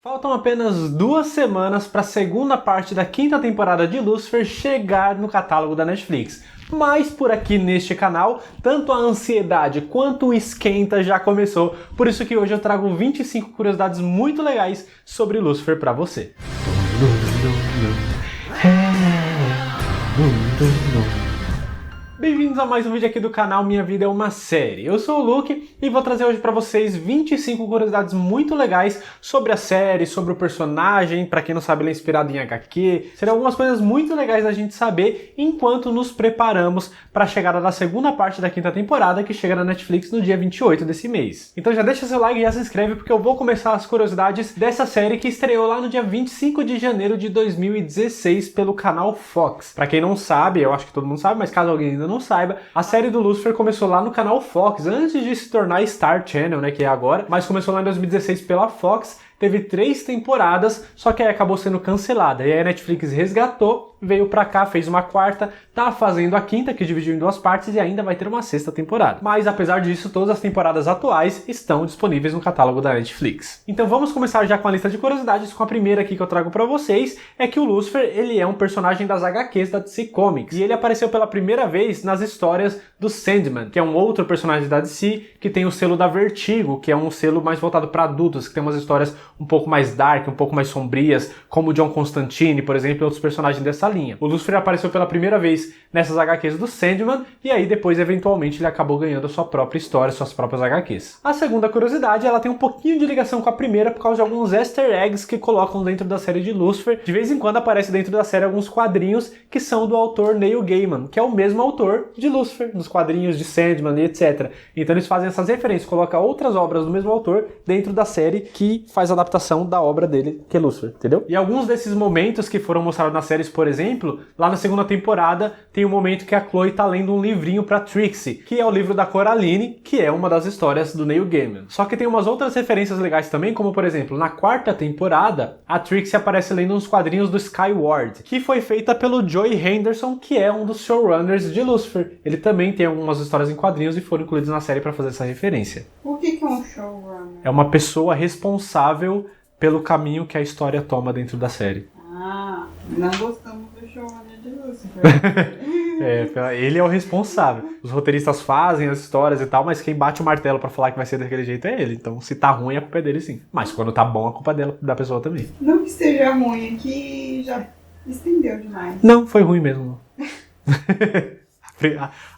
Faltam apenas 2 semanas para a segunda parte da 5ª temporada de Lucifer chegar no catálogo da Netflix. Mas por aqui neste canal, tanto a ansiedade quanto o esquenta já começou, por isso que hoje eu trago 25 curiosidades muito legais sobre Lucifer para você. Bem-vindos a mais um vídeo aqui do canal Minha Vida é uma Série. Eu sou o Luke e vou trazer hoje pra vocês 25 curiosidades muito legais sobre a série, sobre o personagem. Pra quem não sabe, ele é inspirado em HQ. Serão algumas coisas muito legais da gente saber enquanto nos preparamos para a chegada da segunda parte da 5ª temporada, que chega na Netflix no dia 28 desse mês. Então já deixa seu like e já se inscreve, porque eu vou começar as curiosidades dessa série que estreou lá no dia 25 de janeiro de 2016 pelo canal Fox. Pra quem não sabe, eu acho que todo mundo sabe, mas caso alguém ainda não saiba, a série do Lucifer começou lá no canal Fox, antes de se tornar Star Channel, né, que é agora, mas começou lá em 2016 pela Fox, teve 3 temporadas, só que aí acabou sendo cancelada, e aí a Netflix resgatou, veio pra cá, fez uma 4ª, tá fazendo a 5ª, que dividiu em 2 partes, e ainda vai ter uma 6ª temporada. Mas apesar disso, todas as temporadas atuais estão disponíveis no catálogo da Netflix. Então vamos começar já com a lista de curiosidades, com a primeira aqui que eu trago pra vocês, é que o Lucifer, ele é um personagem das HQs da DC Comics, e ele apareceu pela primeira vez nas histórias do Sandman, que é um outro personagem da DC, que tem o selo da Vertigo, que é um selo mais voltado para adultos, que tem umas histórias um pouco mais dark, um pouco mais sombrias, como o John Constantine, por exemplo, e outros personagens dessa linha. O Lucifer apareceu pela primeira vez nessas HQs do Sandman, e aí depois, eventualmente, ele acabou ganhando a sua própria história, suas próprias HQs. A segunda curiosidade, ela tem um pouquinho de ligação com a primeira por causa de alguns easter eggs que colocam dentro da série de Lucifer. De vez em quando aparece dentro da série alguns quadrinhos que são do autor Neil Gaiman, que é o mesmo autor de Lucifer, nos quadrinhos de Sandman e etc. Então eles fazem essas referências, colocam outras obras do mesmo autor dentro da série que faz a adaptação da obra dele, que é Lucifer, entendeu? E alguns desses momentos que foram mostrados nas séries, por exemplo, lá na segunda temporada tem um momento que a Chloe tá lendo um livrinho pra Trixie, que é o livro da Coraline, que é uma das histórias do Neil Gaiman. Só que tem umas outras referências legais também, como por exemplo, na 4ª temporada, a Trixie aparece lendo uns quadrinhos do Skyward, que foi feita pelo Joey Henderson, que é um dos showrunners de Lucifer. Ele também tem algumas histórias em quadrinhos e foram incluídos na série pra fazer essa referência. O que é um showrunner? É uma pessoa responsável pelo caminho que a história toma dentro da série. Ah, não gostamos do showrunner de Lucifer. Ele é o responsável. Os roteiristas fazem as histórias e tal, mas quem bate o martelo pra falar que vai ser daquele jeito é ele. Então, se tá ruim, a culpa é dele sim. Mas quando tá bom, a culpa é dela, da pessoa também. Não que esteja ruim, aqui já estendeu demais. Não, foi ruim mesmo.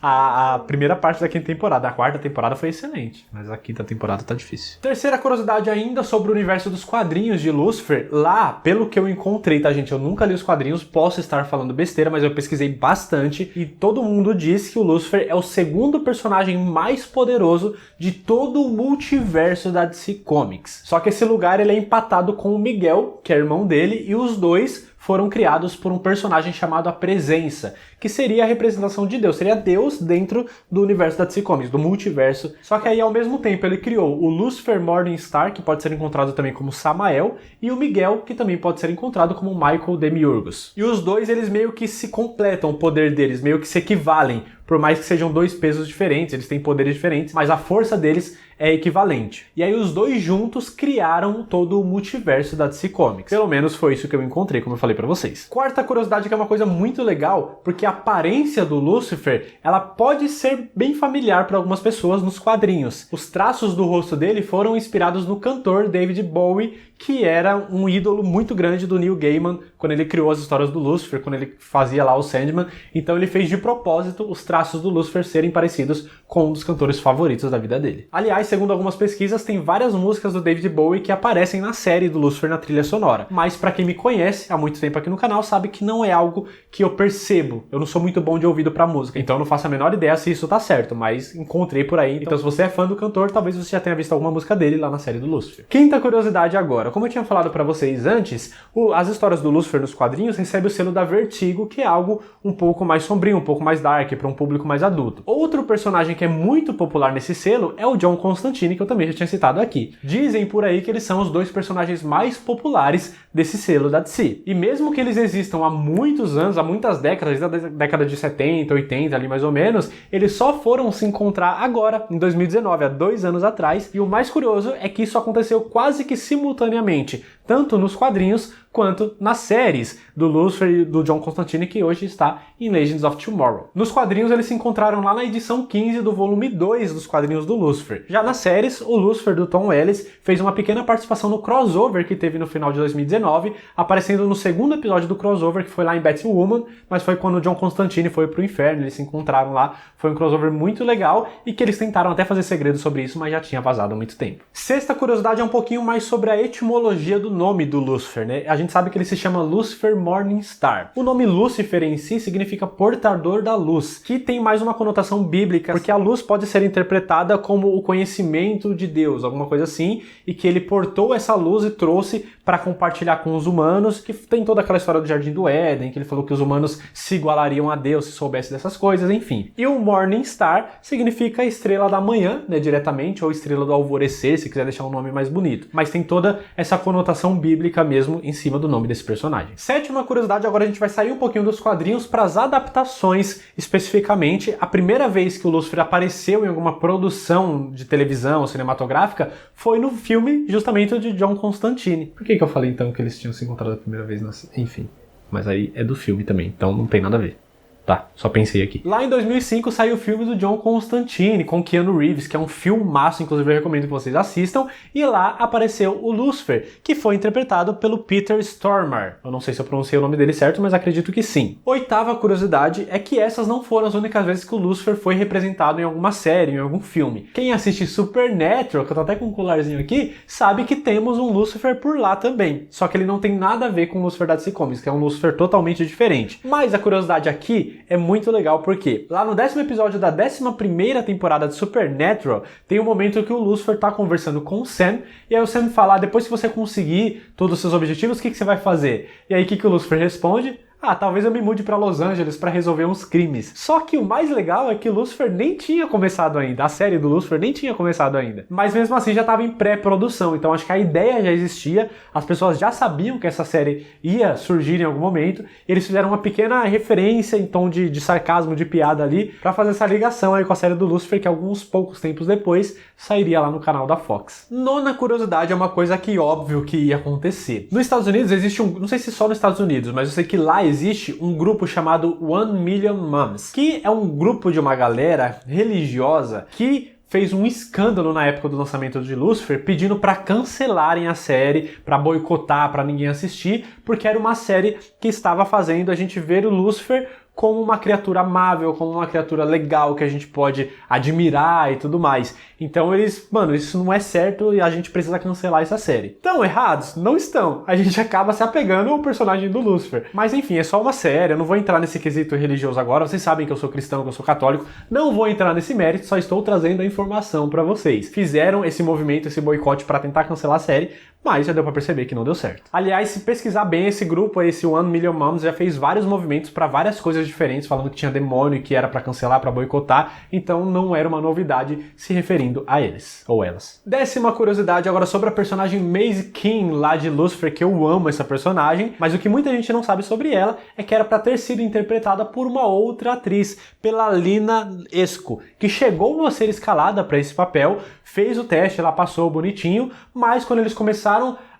A primeira parte da 5ª temporada, a 4ª temporada foi excelente, mas a 5ª temporada tá difícil. Terceira curiosidade ainda sobre o universo dos quadrinhos de Lucifer. Lá, pelo que eu encontrei, tá gente, eu nunca li os quadrinhos, posso estar falando besteira, mas eu pesquisei bastante e todo mundo diz que o Lucifer é o segundo personagem mais poderoso de todo o multiverso da DC Comics. Só que esse lugar ele é empatado com o Miguel, que é irmão dele, e os dois foram criados por um personagem chamado A Presença, que seria a representação de Deus, seria Deus dentro do universo da DC Comics, do multiverso. Só que aí, ao mesmo tempo, ele criou o Lucifer Morningstar, que pode ser encontrado também como Samael, e o Miguel, que também pode ser encontrado como Michael Demiurgos. E os dois, eles meio que se completam, o poder deles, meio que se equivalem, por mais que sejam 2 pesos diferentes, eles têm poderes diferentes, mas a força deles é equivalente. E aí os dois juntos criaram todo o multiverso da DC Comics. Pelo menos foi isso que eu encontrei, como eu falei pra vocês. Quarta curiosidade, que é uma coisa muito legal, porque a aparência do Lucifer, ela pode ser bem familiar para algumas pessoas nos quadrinhos. Os traços do rosto dele foram inspirados no cantor David Bowie, que era um ídolo muito grande do Neil Gaiman quando ele criou as histórias do Lucifer, quando ele fazia lá o Sandman. Então ele fez de propósito os traços do Lucifer serem parecidos com um dos cantores favoritos da vida dele. Aliás, segundo algumas pesquisas, tem várias músicas do David Bowie que aparecem na série do Lucifer na trilha sonora. Mas pra quem me conhece há muito tempo aqui no canal, sabe que não é algo que eu percebo. Eu não sou muito bom de ouvido pra música, então eu não faço a menor ideia se isso tá certo, mas encontrei por aí. Então se você é fã do cantor, talvez você já tenha visto alguma música dele lá na série do Lucifer. Quinta curiosidade agora. Como eu tinha falado pra vocês antes, as histórias do Lucifer nos quadrinhos recebem o selo da Vertigo, que é algo um pouco mais sombrio, um pouco mais dark, pra um público mais adulto. Outro personagem que é muito popular nesse selo é o John Constantine, que eu também já tinha citado aqui. Dizem por aí que eles são os 2 personagens mais populares desse selo da DC. E mesmo que eles existam há muitos anos, há muitas décadas, desde a década de 70, 80 ali mais ou menos, eles só foram se encontrar agora, em 2019, há 2 anos atrás, e o mais curioso é que isso aconteceu quase que simultaneamente, tanto nos quadrinhos quanto nas séries do Lucifer e do John Constantine, que hoje está em Legends of Tomorrow. Nos quadrinhos eles se encontraram lá na edição 15 do volume 2 dos quadrinhos do Lucifer. Já nas séries, o Lucifer do Tom Ellis fez uma pequena participação no crossover que teve no final de 2019, aparecendo no segundo episódio do crossover, que foi lá em Batwoman, mas foi quando o John Constantine foi pro inferno, eles se encontraram lá. Foi um crossover muito legal e que eles tentaram até fazer segredo sobre isso, mas já tinha vazado há muito tempo. Sexta curiosidade é um pouquinho mais sobre a etimologia do nome do Lucifer, né? A gente sabe que ele se chama Lucifer Morningstar. O nome Lúcifer em si significa portador da luz, que tem mais uma conotação bíblica, porque a luz pode ser interpretada como o conhecimento de Deus, alguma coisa assim, e que ele portou essa luz e trouxe para compartilhar com os humanos, que tem toda aquela história do Jardim do Éden, que ele falou que os humanos se igualariam a Deus se soubessem dessas coisas, enfim. E o Morningstar significa estrela da manhã, né, diretamente, ou estrela do alvorecer, se quiser deixar um nome mais bonito. Mas tem toda essa conotação bíblica mesmo em cima do nome desse personagem. Sétima curiosidade, agora a gente vai sair um pouquinho dos quadrinhos para as adaptações, especificamente. A primeira vez que o Lucifer apareceu em alguma produção de televisão ou cinematográfica foi no filme justamente de John Constantine. Por que eu falei então que eles tinham se encontrado a primeira vez? Enfim, mas aí é do filme também, então não tem nada a ver. Tá, só pensei aqui. Lá em 2005 saiu o filme do John Constantine com Keanu Reeves, que é um filmaço, inclusive eu recomendo que vocês assistam, e lá apareceu o Lucifer, que foi interpretado pelo Peter Stormare. Eu não sei se eu pronunciei o nome dele certo, mas acredito que sim. Oitava curiosidade é que essas não foram as únicas vezes que o Lucifer foi representado em alguma série, em algum filme. Quem assiste Supernatural, que eu tô até com um colarzinho aqui, sabe que temos um Lucifer por lá também. Só que ele não tem nada a ver com o Lucifer da DC Comics, que é um Lucifer totalmente diferente. Mas a curiosidade aqui é muito legal porque lá no 10º episódio da 11ª temporada de Supernatural tem um momento que o Lucifer tá conversando com o Sam, e aí o Sam fala, depois que você conseguir todos os seus objetivos, o que você vai fazer? E aí o que o Lucifer responde? Talvez eu me mude pra Los Angeles pra resolver uns crimes. Só que o mais legal é que o Lucifer nem tinha começado ainda. A série do Lucifer nem tinha começado ainda. Mas mesmo assim já estava em pré-produção. Então acho que a ideia já existia. As pessoas já sabiam que essa série ia surgir em algum momento. E eles fizeram uma pequena referência em tom de sarcasmo, de piada ali, pra fazer essa ligação aí com a série do Lucifer, que alguns poucos tempos depois sairia lá no canal da Fox. Nona curiosidade é uma coisa que óbvio que ia acontecer. Nos Estados Unidos existe não sei se só nos Estados Unidos, mas eu sei que lá existe um grupo chamado 1 Million Moms, que é um grupo de uma galera religiosa que fez um escândalo na época do lançamento de Lucifer, pedindo para cancelarem a série, para boicotar, para ninguém assistir, porque era uma série que estava fazendo a gente ver o Lucifer como uma criatura amável, como uma criatura legal que a gente pode admirar e tudo mais. Então eles, isso não é certo e a gente precisa cancelar essa série. Estão errados? Não estão. A gente acaba se apegando ao personagem do Lucifer. Mas enfim, é só uma série, eu não vou entrar nesse quesito religioso agora, vocês sabem que eu sou cristão, que eu sou católico, não vou entrar nesse mérito, só estou trazendo a informação para vocês. Fizeram esse movimento, esse boicote para tentar cancelar a série, mas já deu pra perceber que não deu certo. Aliás, se pesquisar bem esse grupo, esse 1 Million Moms, já fez vários movimentos pra várias coisas diferentes, falando que tinha demônio e que era pra cancelar, pra boicotar, então não era uma novidade se referindo a eles, ou elas. 10ª curiosidade agora sobre a personagem Maisie King, lá de Lucifer, que eu amo essa personagem, mas o que muita gente não sabe sobre ela é que era pra ter sido interpretada por uma outra atriz, pela Lina Esco, que chegou a ser escalada pra esse papel, fez o teste, ela passou bonitinho, mas quando eles começaram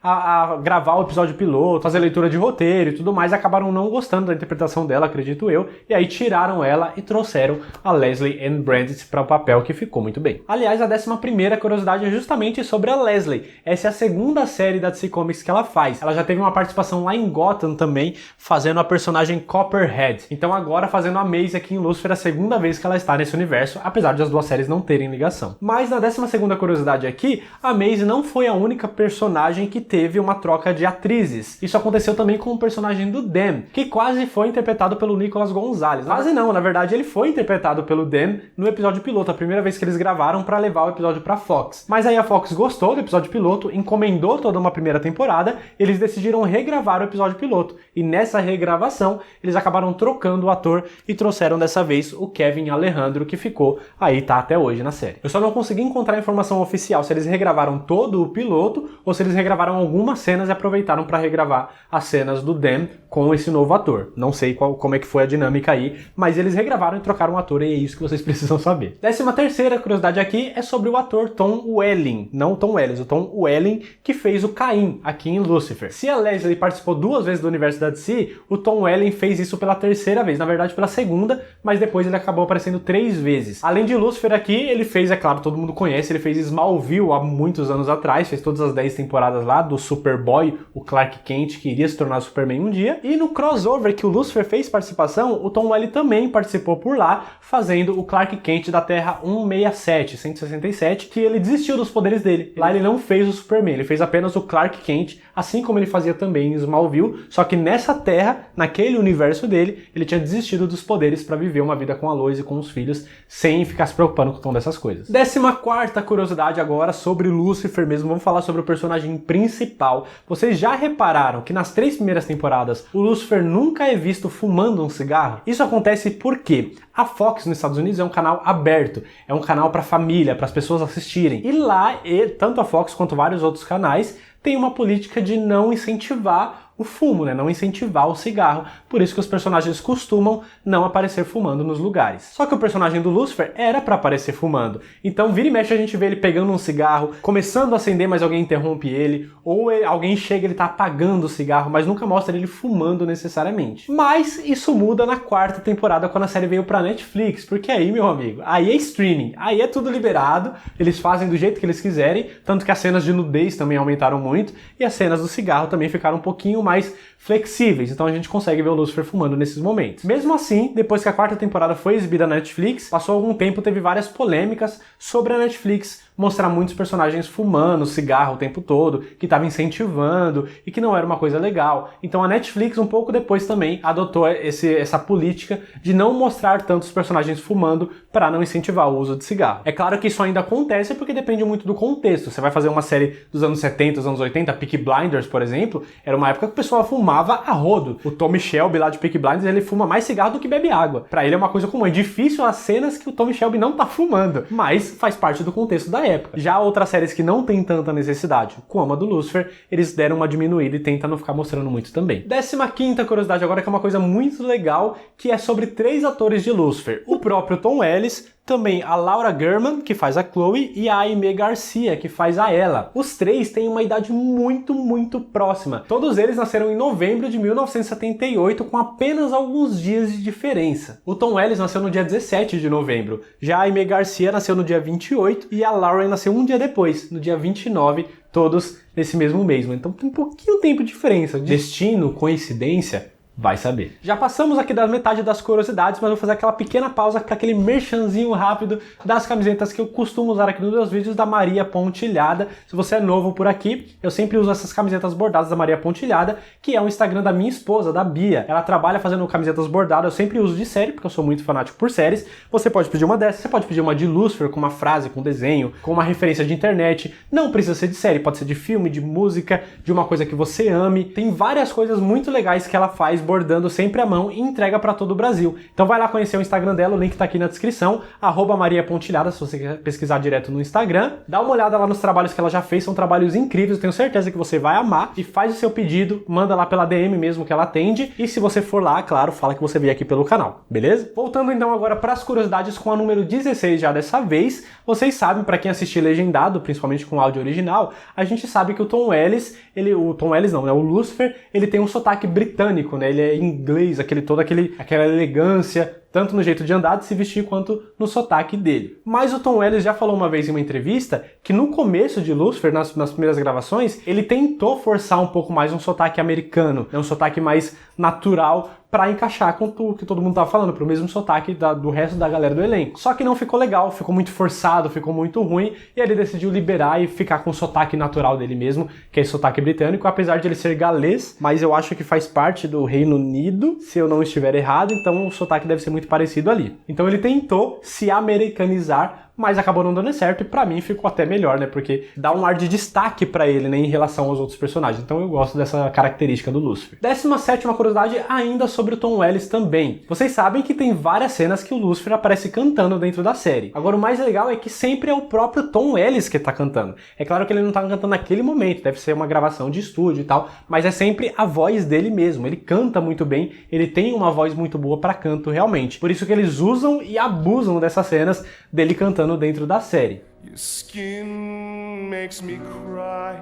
a gravar o episódio piloto, fazer leitura de roteiro e tudo mais, acabaram não gostando da interpretação dela, acredito eu, e aí tiraram ela e trouxeram a Leslie Ann Brandt para o papel, que ficou muito bem. Aliás, a 11ª curiosidade é justamente sobre a Leslie. Essa é a segunda série da DC Comics que ela faz. Ela já teve uma participação lá em Gotham também, fazendo a personagem Copperhead. Então agora fazendo a Maisie aqui em Lucifer, a segunda vez que ela está nesse universo, apesar de as duas séries não terem ligação. Mas na 12ª curiosidade aqui, a Maisie não foi a única personagem que teve uma troca de atrizes. Isso aconteceu também com o personagem do Dan, que quase foi interpretado pelo Nicolas Gonzalez. Quase não, na verdade ele foi interpretado pelo Dan no episódio piloto, a primeira vez que eles gravaram para levar o episódio pra Fox. Mas aí a Fox gostou do episódio piloto, encomendou toda uma primeira temporada, eles decidiram regravar o episódio piloto. E nessa regravação, eles acabaram trocando o ator e trouxeram dessa vez o Kevin Alejandro, que ficou aí, tá até hoje na série. Eu só não consegui encontrar informação oficial se eles regravaram todo o piloto ou se eles regravaram algumas cenas e aproveitaram para regravar as cenas do Dan com esse novo ator. Não sei como é que foi a dinâmica aí, mas eles regravaram e trocaram o ator e é isso que vocês precisam saber. 13ª curiosidade aqui é sobre o ator Tom Welling, não Tom Ellis, o Tom Welling que fez o Caim aqui em Lucifer. Se a Leslie participou 2 vezes do universo da DC, o Tom Welling fez isso pela 3ª vez, na verdade pela 2ª, mas depois ele acabou aparecendo 3 vezes. Além de Lucifer aqui, ele fez, é claro, todo mundo conhece, ele fez Smallville há muitos anos atrás, fez todas as 10 temporadas lá do Superboy, o Clark Kent, que iria se tornar Superman um dia. E no crossover que o Lucifer fez participação, o Tom Welling também participou por lá, fazendo o Clark Kent da Terra 167, que ele desistiu dos poderes dele. Lá ele não fez o Superman, ele fez apenas o Clark Kent, assim como ele fazia também em Smallville, só que nessa Terra, naquele universo dele, ele tinha desistido dos poderes para viver uma vida com a Lois e com os filhos, sem ficar se preocupando com o tom dessas coisas. 14ª curiosidade agora sobre Lucifer mesmo, vamos falar sobre o personagem principal. Vocês já repararam que nas 3 primeiras temporadas, o Lucifer nunca é visto fumando um cigarro? Isso acontece porque a Fox nos Estados Unidos é um canal aberto, é um canal para família, para as pessoas assistirem. E lá, tanto a Fox quanto vários outros canais tem uma política de não incentivar o fumo, né? Não incentivar o cigarro. Por isso que os personagens costumam não aparecer fumando nos lugares. Só que o personagem do Lucifer era pra aparecer fumando. Então vira e mexe a gente vê ele pegando um cigarro, começando a acender, mas alguém interrompe ele, ou alguém chega e ele tá apagando o cigarro, mas nunca mostra ele fumando necessariamente. Mas isso muda na 4ª temporada, quando a série veio pra Netflix, porque aí, meu amigo, aí é streaming, aí é tudo liberado, eles fazem do jeito que eles quiserem, tanto que as cenas de nudez também aumentaram muito, e as cenas do cigarro também ficaram um pouquinho mais flexíveis, então a gente consegue ver o Lucifer fumando nesses momentos. Mesmo assim, depois que a 4ª temporada foi exibida na Netflix, passou algum tempo, teve várias polêmicas sobre a Netflix mostrar muitos personagens fumando cigarro o tempo todo, que estava incentivando e que não era uma coisa legal. Então a Netflix, um pouco depois também, adotou essa política de não mostrar tantos personagens fumando para não incentivar o uso de cigarro. É claro que isso ainda acontece porque depende muito do contexto. Você vai fazer uma série dos anos 70, dos anos 80, Peaky Blinders, por exemplo, era uma época que o pessoal fumava a rodo. O Tommy Shelby lá de Peaky Blinders, ele fuma mais cigarro do que bebe água. Pra ele é uma coisa comum. É difícil as cenas que o Tommy Shelby não tá fumando, mas faz parte do contexto da época. Já outras séries que não tem tanta necessidade, como a do Lucifer, eles deram uma diminuída e tentam não ficar mostrando muito também. 15ª curiosidade agora, que é uma coisa muito legal, que é sobre 3 atores de Lucifer. O próprio Tom Ellis, também a Laura German, que faz a Chloe, e a Aimee Garcia, que faz a Ella. Os 3 têm uma idade muito próxima. Todos eles nasceram em novembro de 1978, com apenas alguns dias de diferença. O Tom Ellis nasceu no dia 17 de novembro, já a Aimee Garcia nasceu no dia 28 e a Laura nasceu um dia depois, no dia 29, todos nesse mesmo mês. Então tem um pouquinho de tempo de diferença. Destino, coincidência? Vai saber. Já passamos aqui da metade das curiosidades, mas vou fazer aquela pequena pausa para aquele merchanzinho rápido das camisetas que eu costumo usar aqui nos meus vídeos da Maria Pontilhada. Se você é novo por aqui, eu sempre uso essas camisetas bordadas da Maria Pontilhada, que é o Instagram da minha esposa, da Bia. Ela trabalha fazendo camisetas bordadas, eu sempre uso de série, porque eu sou muito fanático por séries. Você pode pedir uma dessas, você pode pedir uma de Lucifer, com uma frase, com desenho, com uma referência de internet. Não precisa ser de série, pode ser de filme, de música, de uma coisa que você ame. Tem várias coisas muito legais que ela faz bordando sempre à mão e entrega para todo o Brasil. Então vai lá conhecer o Instagram dela, o link tá aqui na descrição, @mariapontilhada, se você quer pesquisar direto no Instagram. Dá uma olhada lá nos trabalhos que ela já fez, são trabalhos incríveis, eu tenho certeza que você vai amar, e faz o seu pedido, manda lá pela DM mesmo que ela atende, e se você for lá, claro, fala que você veio aqui pelo canal, beleza? Voltando então agora para as curiosidades com a número 16 já dessa vez, vocês sabem, para quem assistir legendado, principalmente com áudio original, a gente sabe que o Tom Ellis, o Lucifer, ele tem um sotaque britânico, né? Ele é inglês, aquela elegância, tanto no jeito de andar, de se vestir, quanto no sotaque dele. Mas o Tom Ellis já falou uma vez em uma entrevista que no começo de Lucifer, nas primeiras gravações, ele tentou forçar um pouco mais um sotaque americano, um sotaque mais natural, para encaixar com o que todo mundo tava falando, pro mesmo sotaque do resto da galera do elenco. Só que não ficou legal, ficou muito forçado, ficou muito ruim, e ele decidiu liberar e ficar com o sotaque natural dele mesmo, que é esse sotaque britânico, apesar de ele ser galês, mas eu acho que faz parte do Reino Unido, se eu não estiver errado, então o sotaque deve ser muito parecido ali. Então ele tentou se americanizar, mas acabou não dando certo, e pra mim ficou até melhor, né, porque dá um ar de destaque pra ele, né, em relação aos outros personagens. Então eu gosto dessa característica do Lucifer. 17ª curiosidade, ainda sobre o Tom Ellis também. Vocês sabem que tem várias cenas que o Lucifer aparece cantando dentro da série. Agora o mais legal é que sempre é o próprio Tom Ellis que tá cantando. É claro que ele não tá cantando naquele momento, deve ser uma gravação de estúdio e tal, mas é sempre a voz dele mesmo. Ele canta muito bem, ele tem uma voz muito boa pra canto realmente. Por isso que eles usam e abusam dessas cenas dele cantando dentro da série. Your skin makes me cry.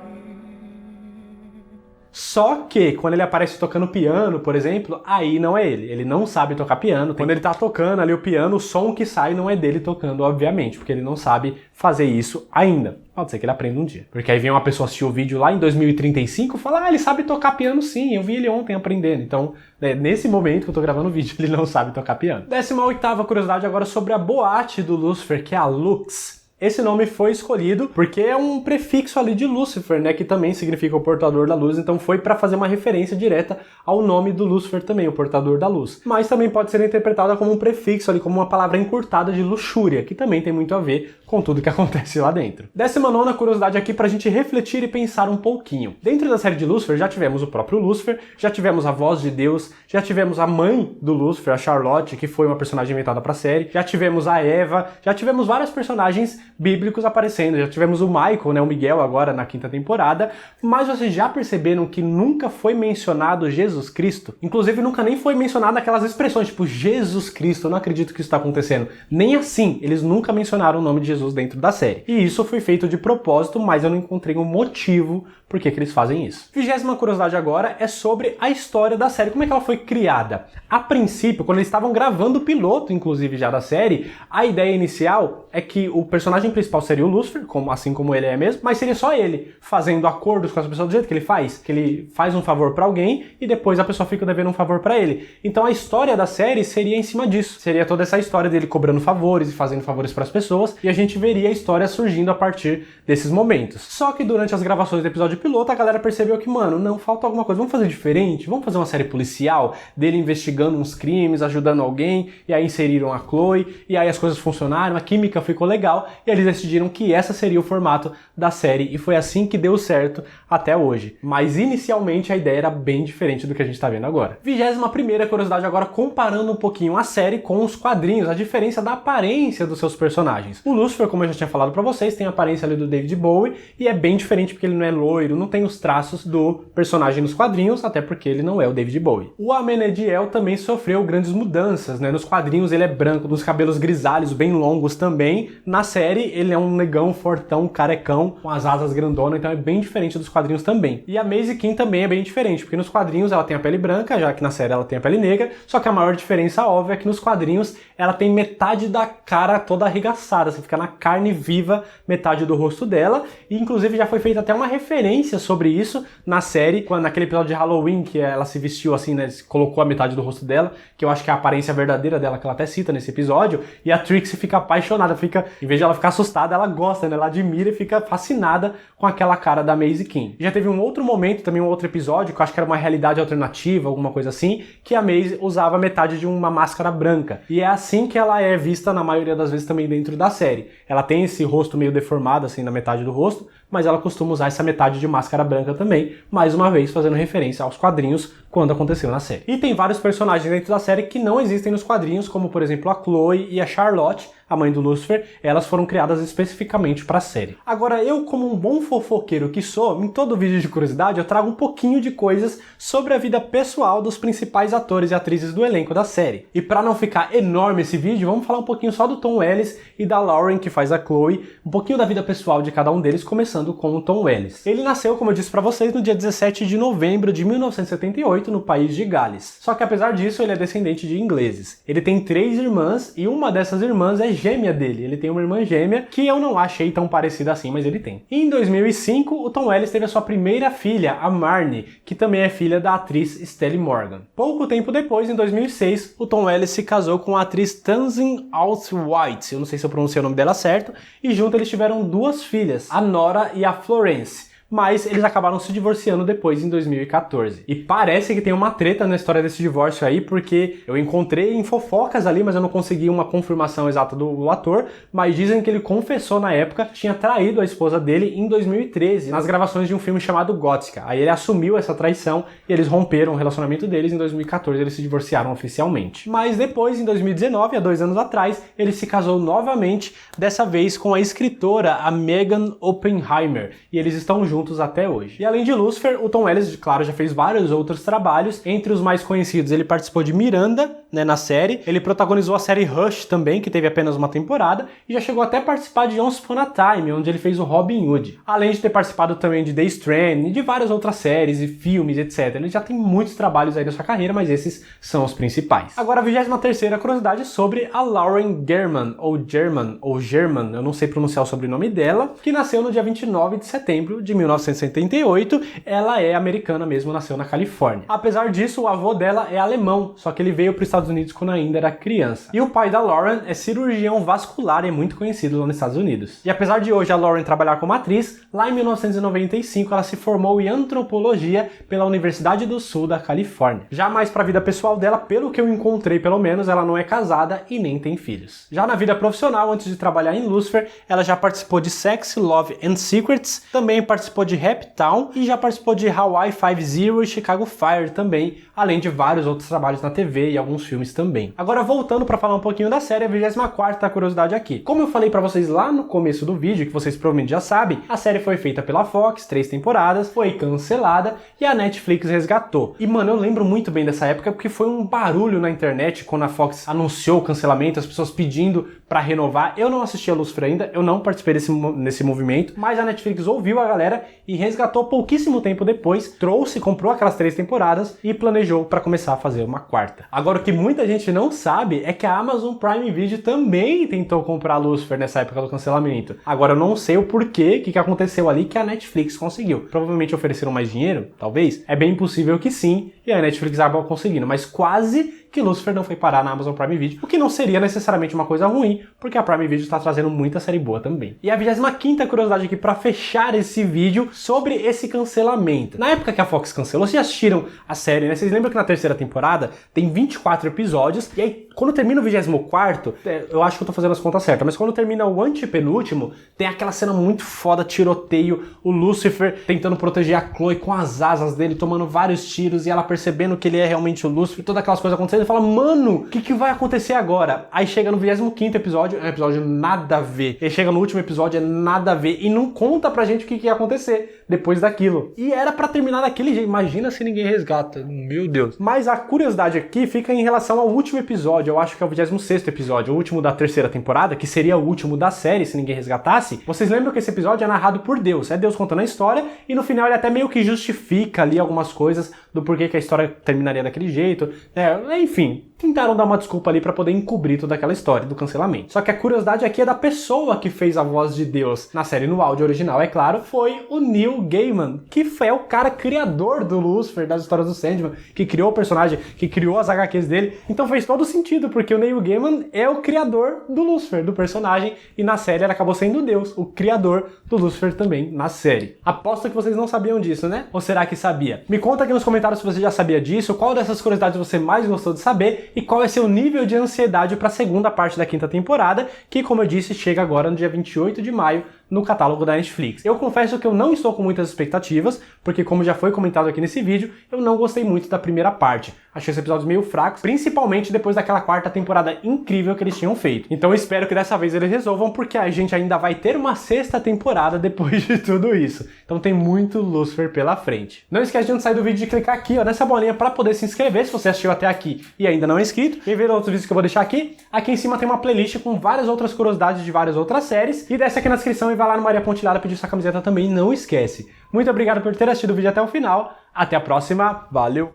Só que, quando ele aparece tocando piano, por exemplo, aí não é ele. Ele não sabe tocar piano. Quando ele tá tocando ali o piano, o som que sai não é dele tocando, obviamente, porque ele não sabe fazer isso ainda. Pode ser que ele aprenda um dia. Porque aí vem uma pessoa assistir o vídeo lá em 2035 e fala, ele sabe tocar piano sim, eu vi ele ontem aprendendo. Então, nesse momento que eu tô gravando o vídeo, ele não sabe tocar piano. 18ª curiosidade agora sobre a boate do Lucifer, que é a Lux. Esse nome foi escolhido porque é um prefixo ali de Lúcifer, né, que também significa o portador da luz, então foi para fazer uma referência direta ao nome do Lúcifer também, o portador da luz. Mas também pode ser interpretada como um prefixo ali, como uma palavra encurtada de luxúria, que também tem muito a ver com tudo que acontece lá dentro. 19ª curiosidade aqui pra gente refletir e pensar um pouquinho. Dentro da série de Lúcifer já tivemos o próprio Lúcifer, já tivemos a voz de Deus, já tivemos a mãe do Lúcifer, a Charlotte, que foi uma personagem inventada pra série, já tivemos a Eva, já tivemos vários personagens bíblicos aparecendo, já tivemos o Michael, né, o Miguel agora na 5ª temporada, mas vocês já perceberam que nunca foi mencionado Jesus Cristo? Inclusive nunca nem foi mencionado aquelas expressões tipo Jesus Cristo, eu não acredito que isso está acontecendo. Nem assim, eles nunca mencionaram o nome de Jesus dentro da série. E isso foi feito de propósito, mas eu não encontrei um motivo por que eles fazem isso. 20ª curiosidade agora é sobre a história da série, como é que ela foi criada. A princípio, quando eles estavam gravando o piloto, inclusive já da série, a ideia inicial é que o personagem principal seria o Lúcifer, assim como ele é mesmo, mas seria só ele, fazendo acordos com as pessoas do jeito que ele faz um favor pra alguém e depois a pessoa fica devendo um favor pra ele. Então a história da série seria em cima disso, seria toda essa história dele cobrando favores e fazendo favores pras pessoas, e a gente veria a história surgindo a partir desses momentos. Só que durante as gravações do episódio piloto, a galera percebeu que, mano, não, falta alguma coisa, vamos fazer diferente, vamos fazer uma série policial, dele investigando uns crimes, ajudando alguém, e aí inseriram a Chloe, e aí as coisas funcionaram, a química ficou legal, e eles decidiram que essa seria o formato da série, e foi assim que deu certo até hoje. Mas inicialmente a ideia era bem diferente do que a gente tá vendo agora. 21ª curiosidade agora, comparando um pouquinho a série com os quadrinhos, a diferença da aparência dos seus personagens. O Lucifer, como eu já tinha falado pra vocês, tem a aparência ali do David Bowie, e é bem diferente porque ele não é loiro, não tem os traços do personagem nos quadrinhos, até porque ele não é o David Bowie. O Amenadiel também sofreu grandes mudanças, né? Nos quadrinhos ele é branco, dos cabelos grisalhos bem longos também. Na série ele é um negão, fortão, carecão, com as asas grandonas, então é bem diferente dos quadrinhos também. E a Maisie King também é bem diferente, porque nos quadrinhos ela tem a pele branca, já que na série ela tem a pele negra, só que a maior diferença óbvia é que nos quadrinhos ela tem metade da cara toda arregaçada, você fica na carne viva metade do rosto dela, e inclusive já foi feita até uma referência sobre isso na série, naquele episódio de Halloween, que ela se vestiu assim, né, colocou a metade do rosto dela, que eu acho que é a aparência verdadeira dela, que ela até cita nesse episódio, e a Trixie fica apaixonada, em vez de ela ficar assustada, ela gosta, né, ela admira e fica fascinada com aquela cara da Maisie King. Já teve um outro momento, também um outro episódio, que eu acho que era uma realidade alternativa, alguma coisa assim, que a Maisie usava metade de uma máscara branca, e é assim que ela é vista na maioria das vezes também dentro da série. Ela tem esse rosto meio deformado, assim, na metade do rosto, mas ela costuma usar essa metade de máscara branca também, mais uma vez fazendo referência aos quadrinhos quando aconteceu na série. E tem vários personagens dentro da série que não existem nos quadrinhos, como por exemplo a Chloe e a Charlotte. a mãe do Lucifer, elas foram criadas especificamente para a série. Agora, eu como um bom fofoqueiro que sou, em todo vídeo de curiosidade eu trago um pouquinho de coisas sobre a vida pessoal dos principais atores e atrizes do elenco da série. E para não ficar enorme esse vídeo, vamos falar um pouquinho só do Tom Ellis e da Lauren, que faz a Chloe, um pouquinho da vida pessoal de cada um deles, começando com o Tom Ellis. Ele nasceu, como eu disse para vocês, no dia 17 de novembro de 1978, no país de Gales. Só que apesar disso, ele é descendente de ingleses. Ele tem 3 irmãs e uma dessas irmãs é gêmea dele. Ele tem uma irmã gêmea que eu não achei tão parecida assim, mas ele tem. E em 2005, o Tom Ellis teve a sua primeira filha, a Marnie, que também é filha da atriz Stelly Morgan. Pouco tempo depois, em 2006, o Tom Ellis se casou com a atriz Tamzin Outhwaite, eu não sei se eu pronunciei o nome dela certo, e junto eles tiveram 2 filhas, a Nora e a Florence. Mas eles acabaram se divorciando depois em 2014. E parece que tem uma treta na história desse divórcio aí, porque eu encontrei em fofocas ali, mas eu não consegui uma confirmação exata do ator, mas dizem que ele confessou na época que tinha traído a esposa dele em 2013, nas gravações de um filme chamado Gótica. Aí ele assumiu essa traição e eles romperam o relacionamento deles. Em 2014 eles se divorciaram oficialmente. Mas depois, em 2019, há 2 anos atrás, ele se casou novamente, dessa vez com a escritora, a Megan Oppenheimer, e eles estão juntos até hoje. E além de Lucifer, o Tom Ellis, claro, já fez vários outros trabalhos. Entre os mais conhecidos, ele participou de Miranda, né, na série. Ele protagonizou a série Rush também, que teve apenas uma temporada, e já chegou até a participar de Once Upon a Time, onde ele fez o Robin Hood. Além de ter participado também de The Strand e de várias outras séries e filmes, etc. Ele já tem muitos trabalhos aí na sua carreira, mas esses são os principais. Agora, a 23ª curiosidade sobre a Lauren German, ou German, eu não sei pronunciar o sobrenome dela, que nasceu no dia 29 de setembro de 1978, ela é americana mesmo, nasceu na Califórnia. Apesar disso, o avô dela é alemão, só que ele veio para os Estados Unidos quando ainda era criança. E o pai da Lauren é cirurgião vascular e é muito conhecido lá nos Estados Unidos. E apesar de hoje a Lauren trabalhar como atriz, lá em 1995 ela se formou em antropologia pela Universidade do Sul da Califórnia. Já mais para a vida pessoal dela, pelo que eu encontrei pelo menos, ela não é casada e nem tem filhos. Já na vida profissional, antes de trabalhar em Lucifer, ela já participou de Sex, Love and Secrets, também participou de Rap Town e já participou de Hawaii Five-0 e Chicago Fire também, além de vários outros trabalhos na TV e alguns filmes também. Agora voltando para falar um pouquinho da série, a 24ª curiosidade aqui. Como eu falei para vocês lá no começo do vídeo, que vocês provavelmente já sabem, a série foi feita pela Fox, 3 temporadas, foi cancelada e a Netflix resgatou. E mano, eu lembro muito bem dessa época porque foi um barulho na internet quando a Fox anunciou o cancelamento, as pessoas pedindo para renovar. Eu não assisti a Lucifer ainda, eu não participei nesse movimento, mas a Netflix ouviu a galera e resgatou pouquíssimo tempo depois, comprou aquelas 3 temporadas e planejou para começar a fazer uma 4ª. Agora, o que muita gente não sabe é que a Amazon Prime Video também tentou comprar a Lucifer nessa época do cancelamento. Agora, eu não sei o porquê, o que aconteceu ali que a Netflix conseguiu. Provavelmente ofereceram mais dinheiro, talvez. É bem possível que sim, e a Netflix acabou conseguindo, mas quase que Lucifer não foi parar na Amazon Prime Video, o que não seria necessariamente uma coisa ruim, porque a Prime Video está trazendo muita série boa também. E a 25ª curiosidade aqui para fechar esse vídeo sobre esse cancelamento. Na época que a Fox cancelou, vocês já assistiram a série, né? Vocês lembram que na 3ª temporada tem 24 episódios, e aí quando termina o 24º, eu acho que eu tô fazendo as contas certas, mas quando termina o antepenúltimo, tem aquela cena muito foda, tiroteio, o Lucifer tentando proteger a Chloe com as asas dele, tomando vários tiros, e ela percebendo que ele é realmente o Lucifer, todas aquelas coisas acontecendo, e fala, mano, o que vai acontecer agora? Aí chega no 25º episódio, é um episódio nada a ver. Ele chega no último episódio, é nada a ver, e não conta pra gente o que ia acontecer depois daquilo. E era pra terminar daquele jeito, imagina se ninguém resgata, meu Deus. Mas a curiosidade aqui fica em relação ao último episódio, eu acho que é o 26º episódio, o último da 3ª temporada, que seria o último da série, se ninguém resgatasse. Vocês lembram que esse episódio é narrado por Deus, é Deus contando a história, e no final ele até meio que justifica ali algumas coisas do porquê que a história terminaria daquele jeito, enfim, tentaram dar uma desculpa ali pra poder encobrir toda aquela história do cancelamento. Só que a curiosidade aqui é da pessoa que fez a voz de Deus na série, no áudio original, é claro, foi o Neil Gaiman, que foi o cara criador do Lucifer, das histórias do Sandman, que criou o personagem, que criou as HQs dele. Então fez todo sentido, porque o Neil Gaiman é o criador do Lucifer, do personagem, e na série ele acabou sendo Deus, o criador do Lucifer também na série. Aposto que vocês não sabiam disso, né? Ou será que sabia? Me conta aqui nos comentários se você já sabia disso, qual dessas curiosidades você mais gostou de saber e qual é seu nível de ansiedade para a segunda parte da 5ª temporada, que, como eu disse, chega agora no dia 28 de maio no catálogo da Netflix. Eu confesso que eu não estou com muitas expectativas, porque como já foi comentado aqui nesse vídeo, eu não gostei muito da primeira parte. Achei os episódios meio fracos, principalmente depois daquela quarta temporada incrível que eles tinham feito. Então eu espero que dessa vez eles resolvam, porque a gente ainda vai ter uma sexta temporada depois de tudo isso. Então tem muito Lucifer pela frente. Não esquece de, antes de sair do vídeo, de clicar aqui, ó, nessa bolinha para poder se inscrever, se você assistiu até aqui e ainda não é inscrito. E ver outros vídeos que eu vou deixar aqui. Aqui em cima tem uma playlist com várias outras curiosidades de várias outras séries. E desce aqui na descrição e vai lá no Maria Pontilhada pedir sua camiseta também, não esquece. Muito obrigado por ter assistido o vídeo até o final. Até a próxima. Valeu!